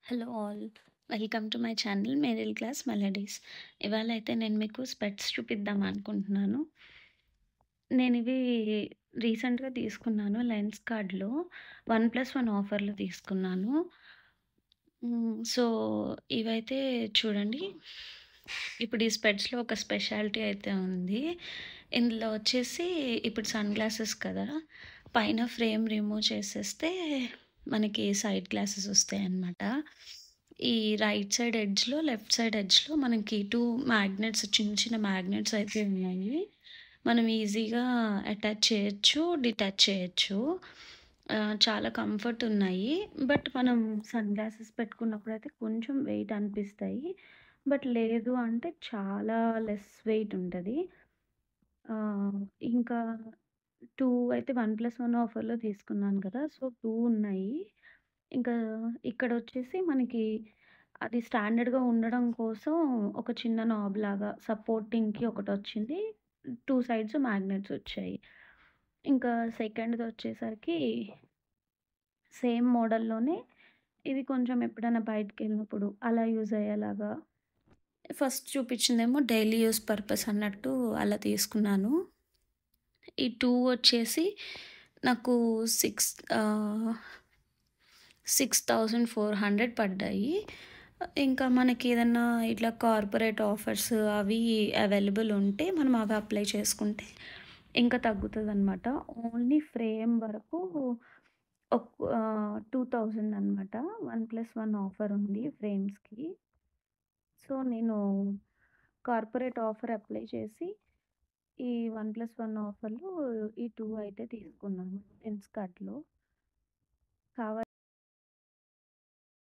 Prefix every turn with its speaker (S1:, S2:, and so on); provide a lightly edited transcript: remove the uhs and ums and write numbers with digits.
S1: Hello all. Welcome to my channel middle class melodies. ఇవాళ అయితే నేను మీకు స్పెట్స్ చూపిద్దాం అనుకుంటున్నాను. నేనివి రీసెంట్‌గా తీసుకున్నాను. లెన్స్ కార్డ్‌లో 1+1 ఆఫర్‌లో తీసుకున్నాను. సో, ఇవైతే చూడండి. ఇప్పుడు ఈ స్పెట్స్‌లో ఒక స్పెషాలిటీ అయితే ఉంది. ఇందులో వచ్చేసి ఇప్పుడు సన్ గ్లాసెస్ కదా! పైన ఫ్రేమ్ రిమూవ్ చేసేస్తే మనకి సైడ్ గ్లాసెస్ వస్తాయన్నమాట. ఈ రైట్ సైడ్ ఎడ్జ్‌లో, లెఫ్ట్ సైడ్ ఎడ్జ్‌లో మనకి 2 మ్యాగ్నెట్స్ చిన్న చిన్న మ్యాగ్నెట్స్ అయితే ఉన్నాయి. మనం ఈజీగా అటాచ్ చేయొచ్చు, డిటాచ్ చేయొచ్చు. చాలా కంఫర్ట్ ఉన్నాయి. బట్ మనం సన్ గ్లాసెస్ పెట్టుకున్నప్పుడైతే కొంచెం వెయిట్ అనిపిస్తాయి. బట్ లేదు అంటే చాలా లెస్ వెయిట్ ఉంటది. ఆహ్, ఇంకా 2 అయితే 1+1 ఆఫర్‌లో తీసుకున్నాను కదా! సో, 2 ఉన్నాయి. ఇంకా ఇక్కడొచ్చేసి మనకి అది స్టాండర్డ్‌గా ఉండడం కోసం ఒక చిన్న నాబ్‌లాగా సపోర్టింగ్‌కి ఒకటొచ్చింది. 2 సైడ్స్ మ్యాగ్నెట్స్ వచ్చాయి. ఇంకా సెకండ్‌దొచ్చేసరికి సేమ్ మోడల్‌లోనే ఇది కొంచెం ఎప్పుడైనా బయటికెళ్ళినప్పుడు అలా యూజ్ అయ్యేలాగా. ఫస్ట్ చూపించిందేమో డైలీ యూజ్ పర్పస్ అన్నట్టు అలా తీసుకున్నాను. ఈ 2 వచ్చేసి నాకు సిక్స్ ఆహ్, 6,400 పడ్డాయి. ఇంకా మనకేదన్నా ఇట్లా కార్పొరేట్ ఆఫర్స్ అవి అవైలబుల్ ఉంటే మనం అవి అప్లై చేసుకుంటే ఇంకా తగ్గుతదనమాట. ఓన్లీ ఫ్రేమ్ వరకు 2000 అనమాట. 1+1 ఆఫర్ ఉంది ఫ్రేమ్స్‌కి. సో, నేను కార్పొరేట్ ఆఫర్ అప్లై చేసి ఈ 1+1 ఆఫర్‌లో ఈ 2 అయితే తీసుకున్నాను లెన్స్ కార్ట్‌లో. కావాలి